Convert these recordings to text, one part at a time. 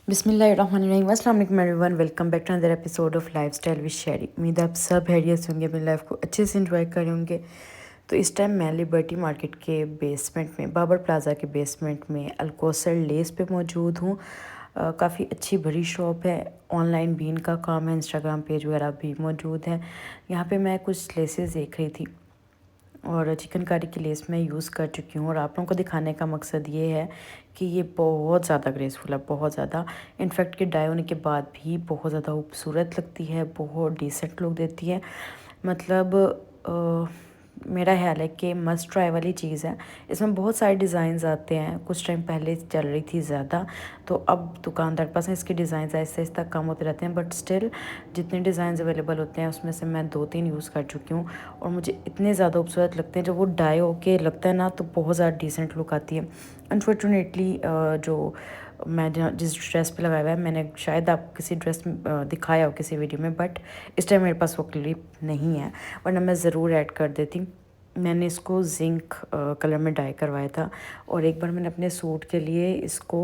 बिस्मिल्लाहिर्रहमानिर्रहीम अस्सलाम वालेकुम everyone, welcome back to another episode of lifestyle with Sherry. उम्मीद है आप सब हैरियत से होंगे, अपनी लाइफ को अच्छे से एंजॉय कर रहे होंगे। तो इस टाइम मैं लिबर्टी मार्केट के बेसमेंट में, बाबर प्लाजा के बेसमेंट में अल्कोसर लेस पे मौजूद हूँ। काफ़ी अच्छी बड़ी शॉप है, ऑनलाइन भी इनका काम है, इंस्टाग्राम पेज वगैरह भी मौजूद है। यहाँ पे मैं कुछ लेसेस देख रही थी और चिकनकारी की लेस मैं यूज़ कर चुकी हूँ, और आप लोगों को दिखाने का मकसद ये है कि ये बहुत ज़्यादा ग्रेसफुल है, बहुत ज़्यादा। इनफैक्ट कि डाई होने के बाद भी बहुत ज़्यादा खूबसूरत लगती है, बहुत डिसेंट लुक देती है। मतलब मेरा ख्याल है कि मस्ट ट्राई वाली चीज़ है। इसमें बहुत सारे डिज़ाइंस आते हैं, कुछ टाइम पहले चल रही थी ज़्यादा, तो अब दुकानदार के पास इसके डिज़ाइंस आहिस्ता आहिस्ता कम होते रहते हैं, बट स्टिल जितने डिज़ाइंस अवेलेबल होते हैं उसमें से मैं 2-3 यूज़ कर चुकी हूँ, और मुझे इतने ज़्यादा खूबसूरत लगते हैं। जब वो डाई होके लगता है ना, तो बहुत ज़्यादा डिसेंट लुक आती है। अनफॉर्चुनेटली जो मैं जिस ड्रेस पे लगाया हुआ है, मैंने शायद आपको किसी ड्रेस में दिखाया हो किसी वीडियो में, बट इस टाइम मेरे पास वो क्लिप नहीं है, वरना मैं ज़रूर ऐड कर देती। मैंने इसको जिंक कलर में डाई करवाया था, और एक बार मैंने अपने सूट के लिए इसको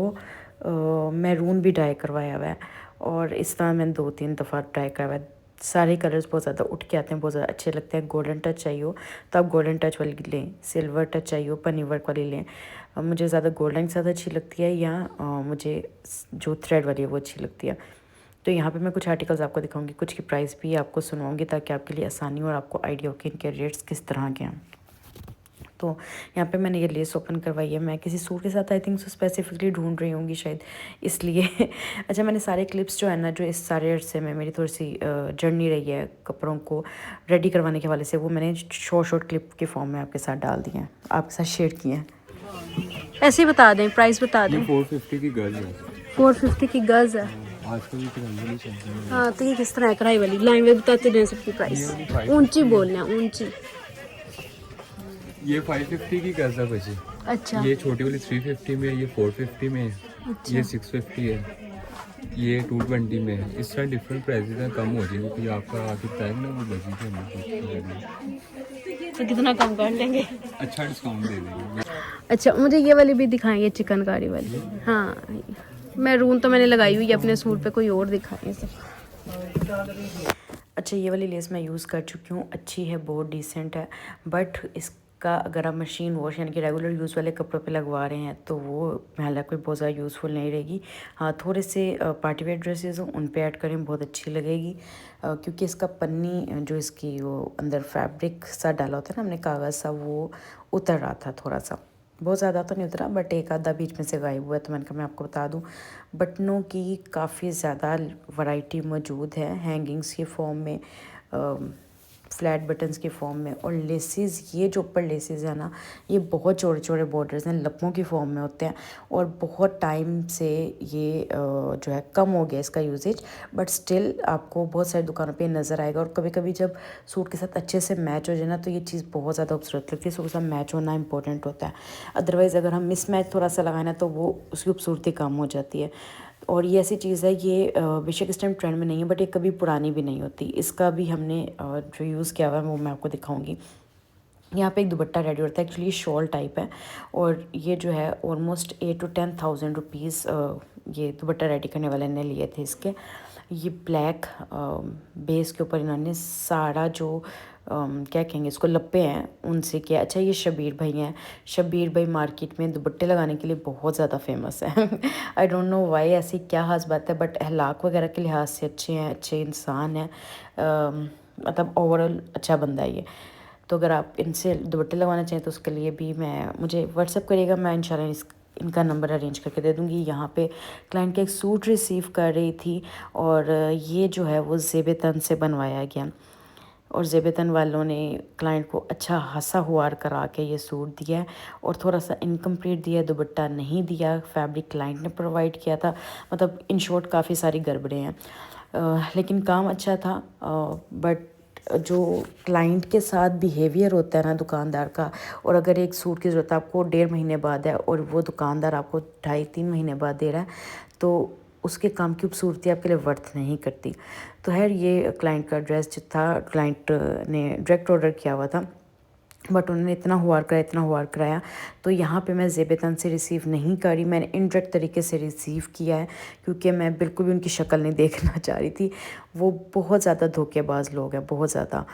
मैरून भी डाई करवाया हुआ है, और इस तरह मैंने 2-3 दफ़ा डाई करवाया है। सारे कलर्स बहुत ज़्यादा उठ के आते हैं, बहुत ज़्यादा अच्छे लगते हैं। गोल्डन टच चाहिए हो तो आप गोल्डन टच वाली लें, सिल्वर टच चाहिए हो पन्नी वर्क वाली लें। मुझे ज़्यादा गोल्डन ज़्यादा अच्छी लगती है, या मुझे जो थ्रेड वाली है वो अच्छी लगती है। तो यहाँ पे मैं कुछ आर्टिकल्स आपको दिखाऊंगी, कुछ की प्राइस भी आपको सुनाऊंगी, ताकि आपके लिए आसानी हो और आपको आइडिया हो कि इनके रेट्स किस तरह के हैं। तो यहाँ पे मैंने ये लेस ओपन करवाई है, मैं किसी सूट के साथ आई थिंक सो स्पेसिफिकली ढूंढ रही होंगी शायद, इसलिए अच्छा, मैंने सारे क्लिप्स जो है ना, जो इस सारे अरसे में मेरी थोड़ी सी जर्नी रही है कपड़ों को रेडी करवाने के हवाले से, वो मैंने शॉर्ट क्लिप के फॉर्म में आपके साथ डाल दिए हैं, आपके साथ शेयर किए हैं। ऐसे ही बता दें, प्राइस बता दें। 450 की गज है। 450 की गज़ है। आजकल ये कढ़ाई वाली चल रही है। हाँ, तो ये किस तरह है कढ़ाई वाली? लाइन में बताते रहें सबकी प्राइस, ये वाली 550 ऊंची है। बोलना, ऊंची। ये 550 की गज है बची। अच्छा ये छोटी वाली 350 में है, ये 450 में है, अच्छा। ये 650 है, ये 220 में है। इस तरह डिफरेंट प्राइसेस हैं, कम हो जाएंगे, क्योंकि आपका आखिर टाइम ना वो बची थे हमें तो कितना कम कर लेंगे? अच्छा डिस्काउंट दे देंगे। अच्छा, मुझे ये वाली भी दिखाएंगे, चिकनकारी वाली। हाँ, मैरून तो मैंने लगाई हुई है अपने सूट पे, कोई और दिखाएं सब। अच्छा, ये वाली लेस मैं यूज़ कर चुकी हूँ, अच्छी है, बहुत डिसेंट है, बट इसका अगर आप मशीन वॉश यानी कि रेगुलर यूज़ वाले कपड़ों पे लगवा रहे हैं तो वो महला कोई बहुत ज़्यादा यूज़फुल नहीं रहेगी। हाँ, थोड़े से पार्टी वेयर ड्रेसेस हो उन पे ऐड करें, बहुत अच्छी लगेगी, क्योंकि इसका पन्नी जो इसकी वो अंदर फैब्रिक सा डाला होता है ना हमने, कागज़ सा, वो उतर रहा था थोड़ा सा, बहुत ज़्यादा तो नहीं उतरा, बट एक आधा बीच में से गायब हुआ है, तो मैंने कहा मैं आपको बता दूं। बटनों की काफ़ी ज़्यादा वैरायटी मौजूद है, हैंगिंग्स के फॉर्म में, फ्लैट बटन्स के फॉर्म में, और लेसेस, ये जो ऊपर लेसेस है ना, ये बहुत चौड़े चौड़े बॉर्डर्स हैं, लप्पों की फॉर्म में होते हैं, और बहुत टाइम से ये जो है कम हो गया इसका यूजेज, बट स्टिल आपको बहुत सारी दुकानों पे नज़र आएगा, और कभी कभी जब सूट के साथ अच्छे से मैच हो जाए ना, तो ये चीज़ बहुत ज़्यादा खूबसूरत लगती है। सूट के साथ मैच होना इंपॉर्टेंट होता है, अदरवाइज़ अगर हम मिसमैच थोड़ा सा लगाए ना, तो वो उसकी खूबसूरती कम हो जाती है। और ये ऐसी चीज़ है, ये बेशक इस टाइम ट्रेंड में नहीं है, बट ये कभी पुरानी भी नहीं होती। इसका भी हमने जो यूज़ किया हुआ है वो मैं आपको दिखाऊंगी। यहाँ पे एक दुपट्टा रेडी होता है, एक्चुअली शॉल टाइप है, और ये जो है ऑलमोस्ट 8 to 10,000 रुपीज़ ये दुपट्टा रेडी करने वाले ने लिए थे इसके। ये ब्लैक बेस के ऊपर इन्होंने सारा जो क्या कहेंगे इसको, लप्पे हैं उनसे किया। अच्छा, ये शबीर भाई हैं, शबीर भाई मार्केट में दुपट्टे लगाने के लिए बहुत ज़्यादा फेमस है। आई डोंट नो वाई, ऐसी क्या खास बात है, बट अखलाक वगैरह के लिहाज से अच्छे हैं, अच्छे इंसान हैं, मतलब ओवरऑल अच्छा बंदा है ये। तो अगर आप इनसे दुपट्टे लगवाना चाहें तो उसके लिए भी मुझे व्हाट्सअप करिएगा, मैं इंशाल्लाह इनका नंबर अरेंज करके दे दूँगी। यहाँ पे क्लाइंट का एक सूट रिसीव कर रही थी, और ये जो है वो ज़ेब तन से बनवाया गया, और ज़ेब तन वालों ने क्लाइंट को अच्छा हंसा हुआर करा के ये सूट दिया है, और थोड़ा सा इनकम्प्लीट दिया, दुपट्टा नहीं दिया, फैब्रिक क्लाइंट ने प्रोवाइड किया था, मतलब इन शॉर्ट काफ़ी सारी गड़बड़े हैं, लेकिन काम अच्छा था। बट जो क्लाइंट के साथ बिहेवियर होता है ना दुकानदार का, और अगर एक सूट की ज़रूरत आपको 1.5 महीने बाद है, और वो दुकानदार आपको 2.5-3 महीने बाद दे रहा है, तो उसके काम की खूबसूरती आपके लिए वर्थ नहीं करती। तो खैर, ये क्लाइंट का ड्रेस जो था, क्लाइंट ने डायरेक्ट ऑर्डर किया हुआ था, बट उन्होंने इतना हुआर कराया, तो यहाँ पे मैं ज़ेबतन से रिसीव नहीं करी, मैंने इनडायरेक्ट तरीके से रिसीव किया है, क्योंकि मैं बिल्कुल भी उनकी शक्ल नहीं देखना चाह रही थी। वो बहुत ज़्यादा धोखेबाज लोग हैं, बहुत ज़्यादा।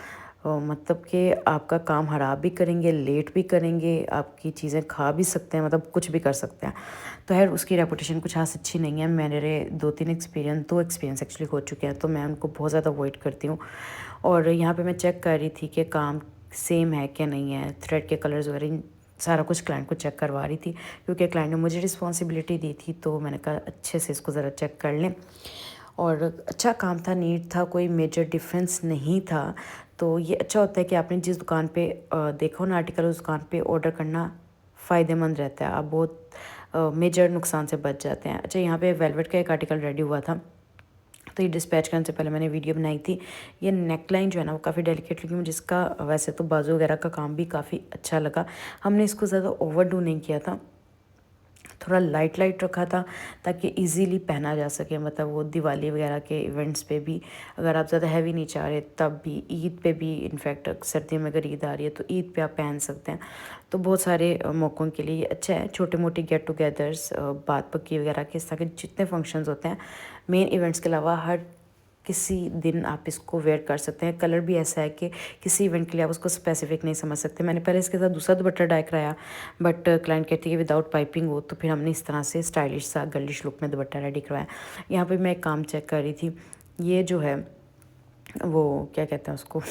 मतलब कि आपका काम ख़राब भी करेंगे, लेट भी करेंगे, आपकी चीज़ें खा भी सकते हैं, मतलब कुछ भी कर सकते हैं। तो खैर उसकी रेपुटेशन कुछ खास अच्छी नहीं है। मेरे 2 एक्सपीरियंस एक्चुअली हो चुके हैं, तो मैं उनको बहुत ज़्यादा अवॉइड करती हूँ। और यहाँ पे मैं चेक कर रही थी कि काम सेम है क्या नहीं है, थ्रेड के कलर्स वगैरह सारा कुछ क्लाइंट को चेक करवा रही थी, क्योंकि क्लाइंट ने मुझे रिस्पॉन्सिबिलिटी दी थी, तो मैंने कहा अच्छे से इसको ज़रा चेक कर लें। और अच्छा काम था, नीट था, कोई मेजर डिफरेंस नहीं था। तो ये अच्छा होता है कि आपने जिस दुकान पे देखा हो ना आर्टिकल, उस दुकान पे ऑर्डर करना फ़ायदेमंद रहता है, आप बहुत मेजर नुकसान से बच जाते हैं। अच्छा, यहाँ पे वेलवेट का एक आर्टिकल रेडी हुआ था, तो ये डिस्पैच करने से पहले मैंने वीडियो बनाई थी। ये नेक लाइन जो है ना वो काफ़ी डेलिकेट लगी मुझे, जिसका वैसे तो बाजू वगैरह का काम भी काफ़ी अच्छा लगा। हमने इसको ज़्यादा ओवरडू नहीं किया था, थोड़ा लाइट रखा था, ताकि इजीली पहना जा सके। मतलब वो दिवाली वगैरह के इवेंट्स पे भी, अगर आप ज़्यादा हैवी नहीं चाह रहे, तब भी ईद पे भी, इनफैक्ट सर्दियों में अगर ईद आ रही है तो ईद पे आप पहन सकते हैं। तो बहुत सारे मौक़ों के लिए ये अच्छा है। छोटे मोटे गेट टुगेदर्स, बात पक्की वगैरह के, इस तरह के जितने फंक्शंस होते हैं मेन इवेंट्स के अलावा, हर किसी दिन आप इसको वेयर कर सकते हैं। कलर भी ऐसा है कि किसी इवेंट के लिए आप उसको स्पेसिफिक नहीं समझ सकते। मैंने पहले इसके साथ दूसरा दुपट्टा डाई कराया, बट क्लाइंट कहती है कि विदाउट पाइपिंग हो, तो फिर हमने इस तरह से स्टाइलिश सा गर्लिश लुक में दुपट्टा रेडी करवाया। यहाँ पे मैं एक काम चेक कर रही थी, ये जो है वो क्या कहते हैं उसको,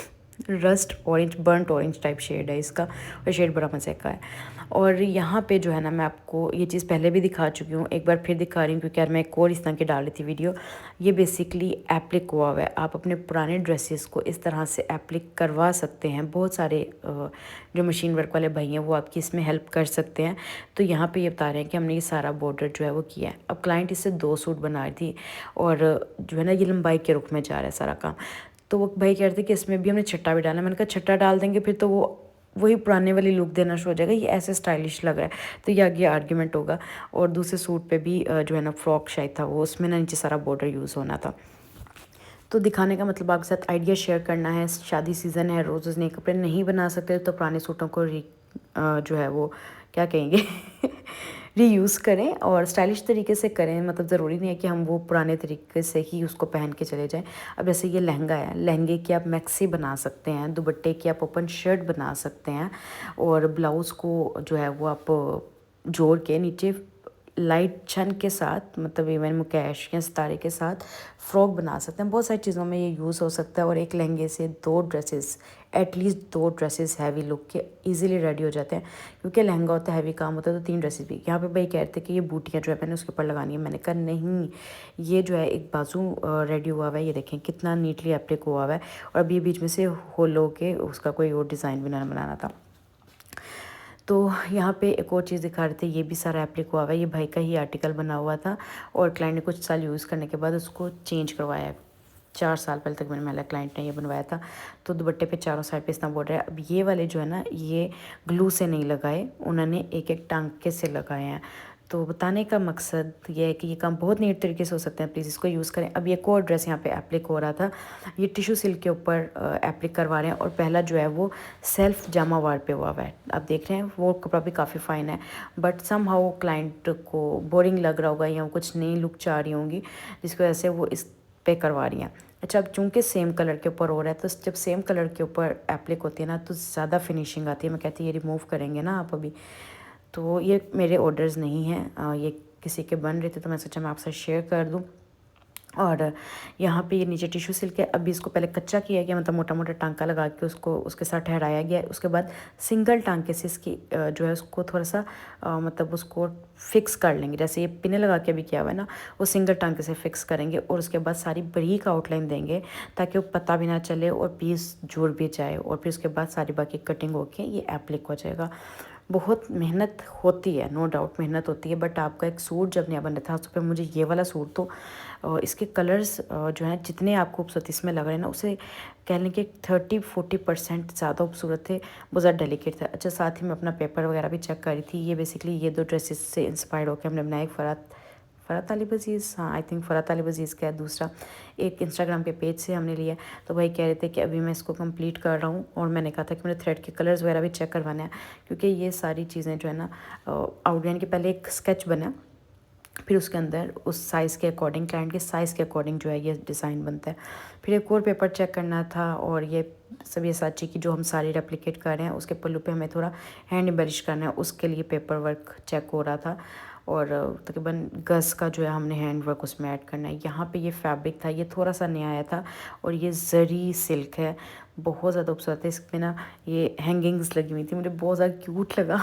rust orange, burnt orange type shade है इसका, और शेड बड़ा मज़े का है। और यहाँ पे जो है ना, मैं आपको ये चीज़ पहले भी दिखा चुकी हूँ, एक बार फिर दिखा रही हूँ, क्योंकि यार मैं एक और इस तरह की डाल रही थी वीडियो। ये बेसिकली एप्लिक हुआ हुआ है, आप अपने पुराने ड्रेसेस को इस तरह से एप्लिक करवा सकते हैं। बहुत सारे जो मशीन वर्क वाले भाई हैं वो आपकी इसमें हेल्प कर सकते हैं। तो यहाँ पे ये बता रहे हैं कि हमने ये सारा बॉर्डर जो है वो किया है। अब क्लाइंट इससे 2 सूट बना रही थी, और जो है ना ये लंबाई के रुख में जा रहा है सारा काम। तो वो भाई कह रहे थे कि इसमें भी हमने छट्टा भी डाला। मैंने कहा छट्टा डाल देंगे फिर तो वो वही पुराने वाली लुक देना शुरू हो जाएगा, ये ऐसे स्टाइलिश लग रहा है, तो ये आगे आर्ग्यूमेंट होगा। और दूसरे सूट पे भी जो है ना फ्रॉक शायद था वो, उसमें ना नीचे सारा बॉर्डर यूज़ होना था। तो दिखाने का मतलब आपके साथ आइडिया शेयर करना है। शादी सीज़न है, रोज़ रोज़ नए कपड़े नहीं बना सकते, तो पुराने सूटों को जो है वो क्या कहेंगे रीयूज़ करें और स्टाइलिश तरीके से करें। मतलब ज़रूरी नहीं है कि हम वो पुराने तरीके से ही उसको पहन के चले जाएं। अब जैसे ये लहंगा है, लहंगे की आप मैक्सी बना सकते हैं, दुपट्टे की आप ओपन शर्ट बना सकते हैं, और ब्लाउज़ को जो है वो आप जोड़ के नीचे लाइट छन के साथ, मतलब इवन मुकेश या सितारे के साथ फ्रॉक बना सकते हैं। बहुत सारी चीज़ों में ये यूज़ हो सकता है। और एक लहंगे से 2 dresses, at least 2 dresses heavy look के इजीली रेडी हो जाते हैं, क्योंकि लहंगा होता है, हैवी काम होता है, तो 3 ड्रेसेस भी। यहाँ पे भाई कह रहे थे कि ये बूटियाँ जो है मैंने उसके ऊपर लगानी है। मैंने कहा नहीं, ये जो है एक बाजू रेडी हुआ हुआ है, ये देखें कितना नीटली एप्लिक हुआ हुआ है, और अभी बीच में से होलो के उसका कोई और डिज़ाइन भी बनाना था। तो यहाँ पे एक और चीज़ दिखा रहे थे, ये भी सारा एप्लिक हुआ हुआ है, ये भाई का ही आर्टिकल बना हुआ था, और क्लाइंट ने कुछ साल यूज़ करने के बाद उसको चेंज करवाया है। 4 साल पहले तक मैंने महिला क्लाइंट ने ये बनवाया था। तो दुपट्टे पे चारों साइड पे इतना बॉर्डर है। अब ये वाले जो है ना, ये ग्लू से नहीं लगाए, उन्होंने एक एक टांके से लगाए हैं। तो बताने का मकसद ये है कि ये काम बहुत नीट तरीके से हो सकते हैं, प्लीज़ इसको यूज़ करें। अब एक और ड्रेस यहाँ पे एप्लिक हो रहा था, ये टिश्यू सिल्क के ऊपर एप्लिक करवा रहे हैं, और पहला जो है वो सेल्फ जामा वार पे हुआ है। आप देख रहे हैं वो कपड़ा भी काफ़ी फ़ाइन है, बट सम हाउ क्लाइंट को बोरिंग लग रहा होगा, या कुछ नई लुक चाह रही होंगी, जिसकी वजह से वो इस पे करवा रही हैं। अच्छा, अब चूँकि सेम कलर के ऊपर हो रहा है, तो जब सेम कलर के ऊपर एप्लिक होती है ना, तो ज़्यादा फिनिशिंग आती है। मैं कहती हूँ ये रिमूव करेंगे ना आप अभी, तो ये मेरे ऑर्डर्स नहीं हैं, ये किसी के बन रहे थे, तो मैं सोचा मैं आपसे शेयर कर दूं। और यहाँ पे ये नीचे टिश्यू सिल्क है। अभी इसको पहले कच्चा किया गया, मतलब मोटा मोटा टांका लगा के उसको उसके साथ ठहराया गया है। उसके बाद सिंगल टांके से इसकी जो है उसको थोड़ा सा मतलब उसको फिक्स कर लेंगे, जैसे ये पिने लगा के अभी किया हुआ है ना, वो सिंगल टांके से फिक्स करेंगे, और उसके बाद सारी बारीक आउटलाइन देंगे, ताकि वो पता भी ना चले और पीस जुड़ भी जाए, और फिर उसके बाद सारी बाकी कटिंग होके ये एप्लिक हो जाएगा। बहुत मेहनत होती है, नो डाउट मेहनत होती है, बट आपका एक सूट जब नया बन रहा था, उस पर मुझे ये वाला सूट तो इसके कलर्स जो हैं जितने आपको खूबसूरत इसमें लग रहे हैं ना, उसे कह लें कि 30-40% ज़्यादा खूबसूरत थे, बहुत ज़्यादा डेलिकेट था। अच्छा, साथ ही मैं अपना पेपर वगैरह भी चेक कर रही थी। ये बेसिकली ये 2 ड्रेसेस से इंस्पायर्ड होकर हमने बनाया। एक फ़रात अली अज़ीज़, हाँ आई थिंक फ़रात अली अज़ीज़ का है दूसरा, एक इंस्टाग्राम के पेज से हमने लिया। तो भाई कह रहे थे कि अभी मैं इसको कंप्लीट कर रहा हूँ, और मैंने कहा था कि मुझे थ्रेड के कलर्स वगैरह भी चेक करवाने हैं, क्योंकि ये सारी चीज़ें जो है ना आउटलाइन के पहले एक स्केच बना, फिर उसके अंदर उस साइज़ के अकॉर्डिंग, क्लाइंट के साइज़ के अकॉर्डिंग जो है ये डिज़ाइन बनता है। फिर एक और पेपर चेक करना था, और ये सभी साची की जो हम सारी रेप्लिकेट कर रहे हैं उसके पल्लू पे हमें थोड़ा हैंड एम्बेलिश करना है, उसके लिए पेपर वर्क चेक हो रहा था। और तकरीबन गज़ का जो है हमने हैंड वर्क उसमें ऐड करना है। यहाँ पे ये फैब्रिक था, ये थोड़ा सा नया आया था, और ये ज़री सिल्क है, बहुत ज़्यादा खूबसूरत है। इसमें ना ये हैंगिंग्स लगी हुई थी, मुझे बहुत ज़्यादा क्यूट लगा।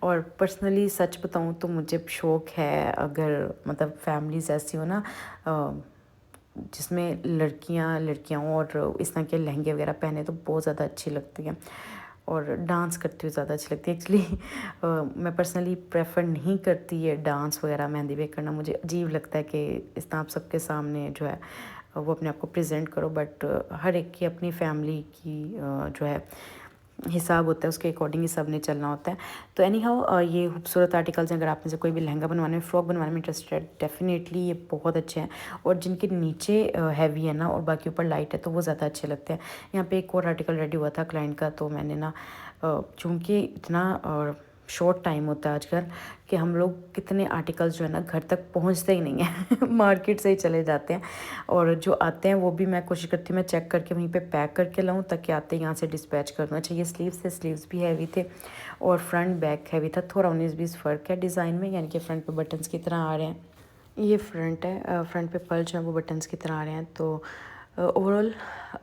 और पर्सनली सच बताऊँ तो मुझे शौक़ है, अगर मतलब फैमिलीज़ ऐसी हो ना जिसमें लड़कियाँ और इस तरह के लहंगे वगैरह पहने, तो बहुत ज़्यादा अच्छी लगती हैं, और डांस करती हुई ज़्यादा अच्छी लगती है। एक्चुअली मैं पर्सनली प्रेफर नहीं करती है डांस वगैरह, मेहंदी वेयर करना, मुझे अजीब लगता है कि इस तरह आप सबके सामने जो है वो अपने आप को प्रेजेंट करो। बट हर एक की अपनी फैमिली की जो है हिसाब होता है, उसके अकॉर्डिंग ही सब ने चलना होता है। तो एनी हाउ ये खूबसूरत आर्टिकल्स हैं, अगर आप में से कोई भी लहंगा बनवाने में, फ्रॉक बनवाने में इंटरेस्टेड है, डेफिनेटली ये बहुत अच्छे हैं। और जिनके नीचे हैवी है ना और बाकी ऊपर लाइट है, तो वो ज़्यादा अच्छे लगते हैं। यहाँ पे एक और आर्टिकल रेडी हुआ था क्लाइंट का, तो मैंने ना चूँकि इतना शॉर्ट टाइम होता है आजकल कि हम लोग कितने आर्टिकल्स जो है ना घर तक पहुंचते ही नहीं हैं मार्केट से ही चले जाते हैं, और जो आते हैं वो भी मैं कोशिश करती हूँ मैं चेक करके वहीं पे पैक करके लाऊं, ताकि आते ही यहाँ से डिस्पैच कर दूँ। अच्छा ये स्लीव्स थे, स्लीव्स भी हैवी थे, और फ्रंट बैक हैवी था, थोड़ा 19-20 फ़र्क है डिज़ाइन में, यानी कि फ्रंट पे बटन्स की तरह आ रहे हैं, ये फ्रंट है, फ्रंट पे पर्ल जो है वो बटन्स की तरह आ रहे हैं। तो ओवरऑल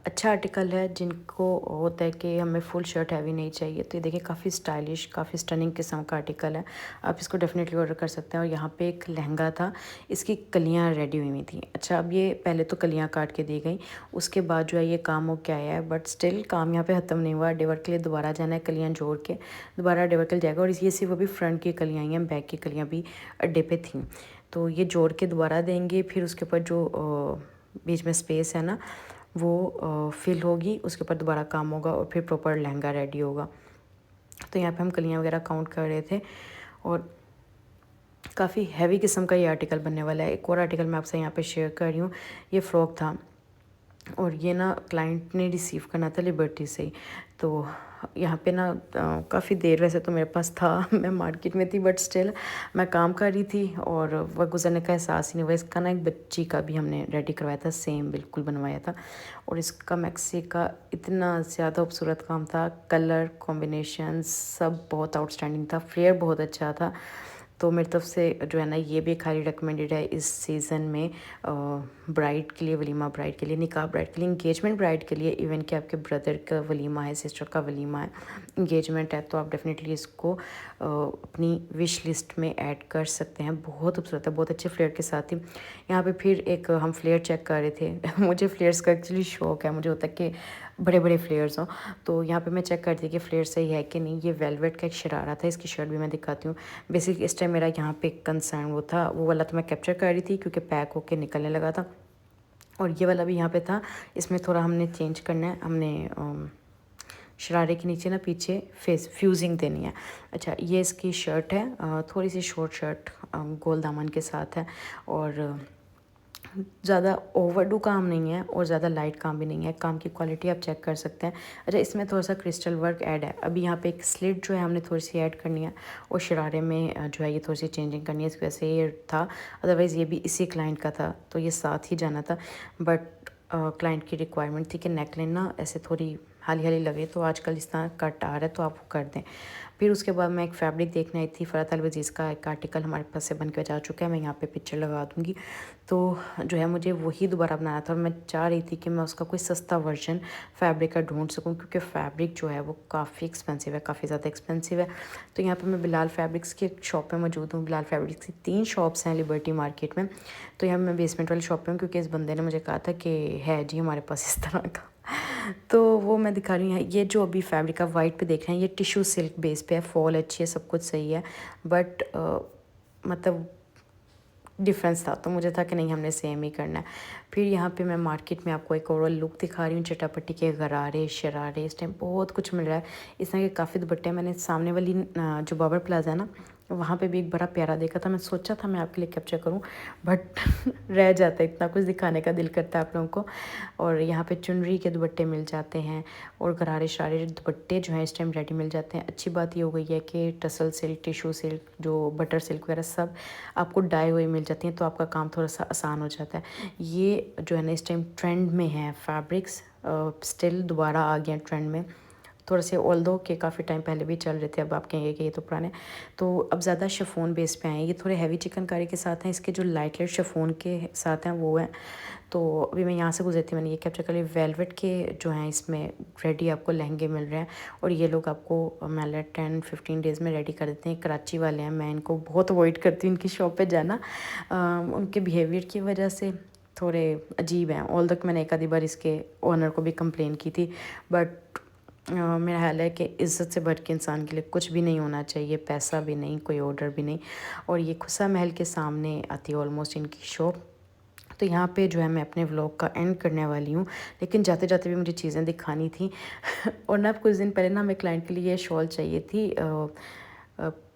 अच्छा आर्टिकल है। जिनको होता है कि हमें फुल शर्ट हैवी नहीं चाहिए, तो ये देखिए काफ़ी स्टाइलिश, काफ़ी स्टनिंग किस्म का आर्टिकल है, आप इसको डेफिनेटली ऑर्डर कर सकते हैं। और यहाँ पे एक लहंगा था, इसकी कलियाँ रेडी हुई थी। अच्छा अब ये पहले तो कलियाँ काट के दी गई, उसके बाद जो है ये काम हो के आया है, बट स्टिल काम यहाँ पे ख़त्म नहीं हुआ। डे वर्क के लिए दोबारा जाना है, कलियाँ जोड़ के दोबारा डे वर्क के लिए जाएगा। और ये सिर्फ अभी फ्रंट की कलियाँ ही हैं, बैक की कलियाँ भी अड्डे पे थी, तो ये जोड़ के दोबारा देंगे। फिर उसके ऊपर जो बीच में स्पेस है ना वो फिल होगी, उसके ऊपर दोबारा काम होगा, और फिर प्रॉपर लहंगा रेडी होगा। तो यहाँ पे हम कलियाँ वगैरह काउंट कर रहे थे, और काफ़ी हैवी किस्म का ये आर्टिकल बनने वाला है। एक और आर्टिकल मैं आपसे यहाँ पे शेयर कर रही हूँ, ये फ़्रॉक था, और ये ना क्लाइंट ने रिसीव करना था लिबर्टी से ही। तो यहाँ पे ना काफ़ी देर वैसे तो मेरे पास था, मैं मार्केट में थी, बट स्टिल मैं काम कर रही थी, और वक्त गुजरने का एहसास ही नहीं हुआ। इसका ना एक बच्ची का भी हमने रेडी करवाया था, सेम बिल्कुल बनवाया था, और इसका मैक्सी का इतना ज़्यादा खूबसूरत काम था, कलर कॉम्बिनेशन सब बहुत आउटस्टैंडिंग था, फ्लेयर बहुत अच्छा था। तो मेरी तरफ से जो है ना ये भी एक हाईली रिकमेंडेड है इस सीज़न में, ब्राइड के लिए, वलीमा ब्राइड के लिए, निकाह ब्राइड के लिए, इंगेजमेंट ब्राइड के लिए, इवन कि आपके ब्रदर का वलीमा है, सिस्टर का वलीमा है, इंगेजमेंट है, तो आप डेफिनेटली इसको अपनी विश लिस्ट में ऐड कर सकते हैं। बहुत खूबसूरत है, बहुत अच्छे फ्लेयर के साथ ही। यहाँ पे फिर एक हम फ्लेयर चेक कर रहे थे मुझे फ्लेयर्स का एक्चुअली शौक है, मुझे होता है कि बड़े बड़े फ्लेयर्स हों, तो यहाँ पे मैं चेक करती थी कि फ्लेयर सही है कि नहीं। ये वेलवेट का एक शरारा था, इसकी शर्ट भी मैं दिखाती हूँ। बेसिक इस टाइम मेरा यहाँ पे कंसर्न वो था, वो वाला तो मैं कैप्चर कर रही थी क्योंकि पैक होके निकलने लगा था, और ये वाला भी यहाँ पे था, इसमें थोड़ा हमने चेंज करना है, हमने शरारे के नीचे ना पीछे फेस फ्यूजिंग देनी है। अच्छा ये इसकी शर्ट है, थोड़ी सी शॉर्ट शर्ट गोल दामन के साथ है, और ज़्यादा ओवरडू काम नहीं है और ज़्यादा लाइट काम भी नहीं है। काम की क्वालिटी आप चेक कर सकते हैं। अच्छा इसमें थोड़ा सा क्रिस्टल वर्क ऐड है, अभी यहाँ पे एक स्लिट जो है हमने थोड़ी सी ऐड करनी है, और शरारे में जो है ये थोड़ी सी चेंजिंग करनी है, इस वजह से ये था। अदरवाइज़ ये भी इसी क्लाइंट का था, तो ये साथ ही जाना था, बट क्लाइंट की रिक्वायरमेंट थी कि नेकलाइन ना ऐसे थोड़ी हाली हाली लगे, तो आजकल इस तरह कट आ रहा है, तो आप वो कर दें। फिर उसके बाद मैं एक फैब्रिक देखने आई थी, फ़रात अली अज़ीज़ का एक आर्टिकल हमारे पास से बन के जा चुका है, मैं यहाँ पे पिक्चर लगा दूँगी। तो जो है मुझे वही दोबारा बनाना था, और मैं चाह रही थी कि मैं उसका कोई सस्ता वर्जन फैब्रिक का ढूंढ सकूं, क्योंकि फैब्रिक जो है वो काफ़ी एक्सपेंसिव है, काफ़ी ज़्यादा एक्सपेंसिव है। तो यहाँ पे मैं बिलाल फैब्रिक्स की एक शॉप पे मौजूद हूँ। बिलाल फैब्रिक्स की 3 शॉप्स हैं लिबर्टी मार्केट में, तो यहाँ मैं बेसमेंट वाली शॉप पे हूँ, क्योंकि इस बंदे ने मुझे कहा था कि है जी हमारे पास इस तरह का तो वो मैं दिखा रही हूँ। ये जो अभी फैब्रिक आप वाइट पे देख रहे हैं, ये टिश्यू सिल्क बेस पे है, फॉल अच्छी है, सब कुछ सही है, बट मतलब डिफरेंस था, तो मुझे था कि नहीं हमने सेम ही करना है। फिर यहाँ पे मैं मार्केट में आपको एक ओवरऑल लुक दिखा रही हूँ। चटापट्टी के गरारे शरारे इस टाइम बहुत कुछ मिल रहा है। इस तरह के काफ़ी दुपट्टे मैंने सामने वाली जो बाबर प्लाजा है ना वहाँ पे भी एक बड़ा प्यारा देखा था, मैं सोचा था मैं आपके लिए कैप्चर करूँ बट रह जाता है, इतना कुछ दिखाने का दिल करता है आप लोगों को। और यहाँ पे चुनरी के दुपट्टे मिल जाते हैं और गरारे शरारे दुपट्टे जो हैं इस टाइम रेडी मिल जाते हैं। अच्छी बात ये हो गई है कि टसल सिल्क, टिशू सिल्क, जो बटर सिल्क वगैरह सब आपको डाई हुई मिल जाती हैं, तो आपका काम थोड़ा सा आसान हो जाता है। ये जो है ना इस टाइम ट्रेंड में है फैब्रिक्स, स्टिल दोबारा आ गया ट्रेंड में थोड़े से, ऑल्दो के काफ़ी टाइम पहले भी चल रहे थे, अब आप कहेंगे कि ये तो पुराने। तो अब ज़्यादा शिफॉन बेस पे आए हैं, ये थोड़े हैवी चिकनकारी के साथ हैं, इसके जो लाइट लाइट शिफॉन के साथ हैं वो हैं। तो अभी मैं यहाँ से गुजरती, मैंने ये कैप्चर कर लिया। वेलवेट के जो हैं इसमें रेडी आपको लहंगे मिल रहे हैं और ये लोग आपको मैं 10-15 डेज़ में रेडी कर देते हैं। कराची वाले हैं, मैं इनको बहुत अवॉइड करती हूँ इनकी शॉप पे जाना, उनके बिहेवियर की वजह से थोड़े अजीब हैं। ऑल तक मैंने एक आधी बार इसके ओनर को भी कंप्लेन की थी, बट मेरा ख्याल है कि इज़्ज़त से बढ़ के इंसान के लिए कुछ भी नहीं होना चाहिए, पैसा भी नहीं, कोई ऑर्डर भी नहीं। और ये खुसा महल के सामने आती है ऑलमोस्ट इनकी शॉप। तो यहाँ पे जो है मैं अपने व्लॉग का एंड करने वाली हूँ, लेकिन जाते जाते भी मुझे चीज़ें दिखानी थी और ना कुछ दिन पहले ना हमें क्लाइंट के लिए ये शॉल चाहिए थी,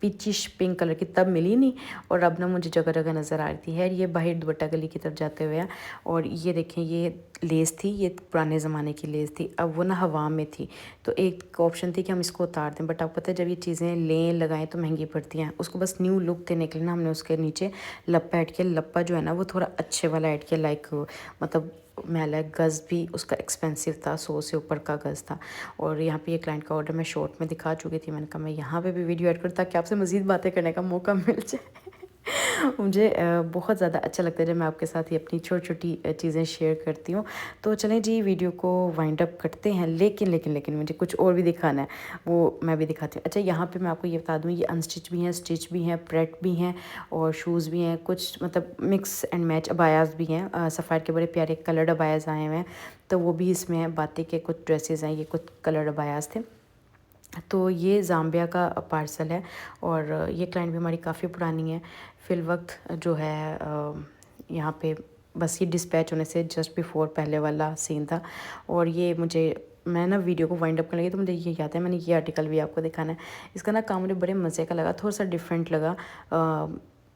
पीचिश पिंक कलर की, तब मिली नहीं और अब ना मुझे जगह जगह नज़र आ रही थी। है ये बाहर दुपट्टा गली की तरफ जाते हुए है और ये देखें ये लेस थी, ये पुराने ज़माने की लेस थी, अब वो ना हवा में थी। तो एक ऑप्शन थी कि हम इसको उतार दें, बट आपको पता है जब ये चीज़ें लें लगाएं तो महंगी पड़ती हैं। उसको बस न्यू लुक देने के लिए ना हमने उसके नीचे लप्पा ऐड किया। लप्पा जो है ना वो थोड़ा अच्छे वाला ऐड किया, लाइक मतलब मैला गज़ भी उसका एक्सपेंसिव था, 100 से ऊपर का गज़ था। और यहाँ पे ये क्लाइंट का ऑर्डर मैं शॉर्ट में दिखा चुकी थी, मैंने कहा मैं यहाँ पे भी वीडियो ऐड करूँ ताकि आपसे मज़ीद बातें करने का मौका मिल जाए। मुझे बहुत ज़्यादा अच्छा लगता है जब मैं आपके साथ ये अपनी छोटी छोटी चीज़ें शेयर करती हूँ। तो चलें जी वीडियो को वाइंड अप करते हैं, लेकिन मुझे कुछ और भी दिखाना है, वो मैं भी दिखाती हूँ। अच्छा यहाँ पे मैं आपको ये बता दूँ, ये अनस्टिच भी हैं, स्टिच भी हैं, प्रेट भी हैं और शूज़ भी हैं, कुछ मतलब मिक्स एंड मैच अबायाज़ भी हैं। सफ़ार के बड़े प्यारे कलर्ड अबायाज़ आए हुए हैं, तो वो भी इसमें हैं। बाती के कुछ ड्रेसेस हैं, ये कुछ कलर्ड अबायाज़ थे। तो ये ज़ाम्बिया का पार्सल है और ये क्लाइंट भी हमारी काफ़ी पुरानी है। फ़िल वक्त जो है यहाँ पे बस ये डिस्पैच होने से जस्ट बिफ़ोर पहले वाला सीन था। और ये मुझे, मैं ना वीडियो को वाइंड अप करने लगी तो मुझे ये याद है मैंने ये आर्टिकल भी आपको दिखाना है। इसका ना काम मुझे बड़े मज़े का लगा, थोड़ा सा डिफरेंट लगा।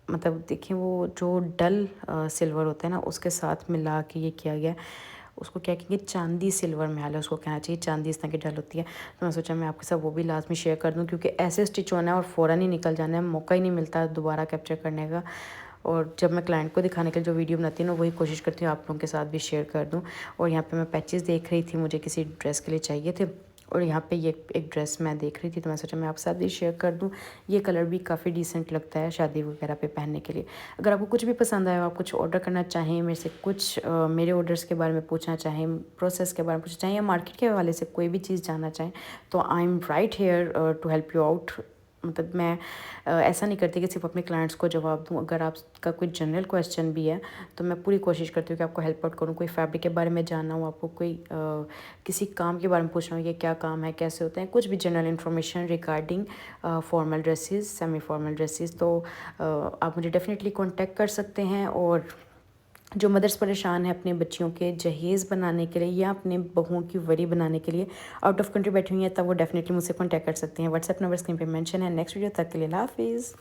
मतलब देखिए वो जो डल सिल्वर होता है ना उसके साथ मिला के ये किया गया, उसको क्या कहेंगे, चांदी सिल्वर महल है उसको कहना चाहिए, चांदी इस तरह की डल होती है। तो मैं सोचा मैं आपके साथ वो भी लाजमी शेयर कर दूं, क्योंकि ऐसे स्टिच होना है और फ़ौरन ही निकल जाना है, मौका ही नहीं मिलता दोबारा कैप्चर करने का। और जब मैं क्लाइंट को दिखाने के लिए जो वीडियो बनाती हूँ ना वही कोशिश करती हूँ आप लोगों के साथ भी शेयर कर दूँ। और यहाँ पे मैं पैचेस देख रही थी, मुझे किसी ड्रेस के लिए चाहिए थे और यहाँ पे ये एक ड्रेस मैं देख रही थी, तो मैं सोचा मैं आपके साथ भी शेयर कर दूँ। ये कलर भी काफ़ी डिसेंट लगता है शादी वगैरह पे पहनने के लिए। अगर आपको कुछ भी पसंद आया, आप कुछ ऑर्डर करना चाहें मेरे से, कुछ मेरे ऑर्डर्स के बारे में पूछना चाहें, प्रोसेस के बारे में पूछना चाहें या मार्केट के हवाले से कोई भी चीज़ जानना चाहें, तो I am right here to help you out. मतलब मैं ऐसा नहीं करती कि सिर्फ अपने क्लाइंट्स को जवाब दूं। अगर आपका कोई जनरल क्वेश्चन भी है तो मैं पूरी कोशिश करती हूँ कि आपको हेल्प आउट करूँ। कोई फैब्रिक के बारे में जानना हो, आपको कोई किसी काम के बारे में पूछना हो, ये क्या काम है, कैसे होते हैं, कुछ भी general information regarding formal dresses, semi formal dresses, तो आप मुझे डेफिनेटली कॉन्टेक्ट कर सकते हैं। और जो मदर्स परेशान है अपने बच्चियों के जहेज़ बनाने के लिए या अपने बहुओं की वरी बनाने के लिए, आउट ऑफ कंट्री बैठी हुई हैं, तब वो डेफिनेटली मुझसे कॉन्टैक्ट कर सकते हैं। व्हाट्सएप नंबर स्क्रीन पे मेंशन है। नेक्स्ट वीडियो तक के लिए अल्लाह हाफिज़।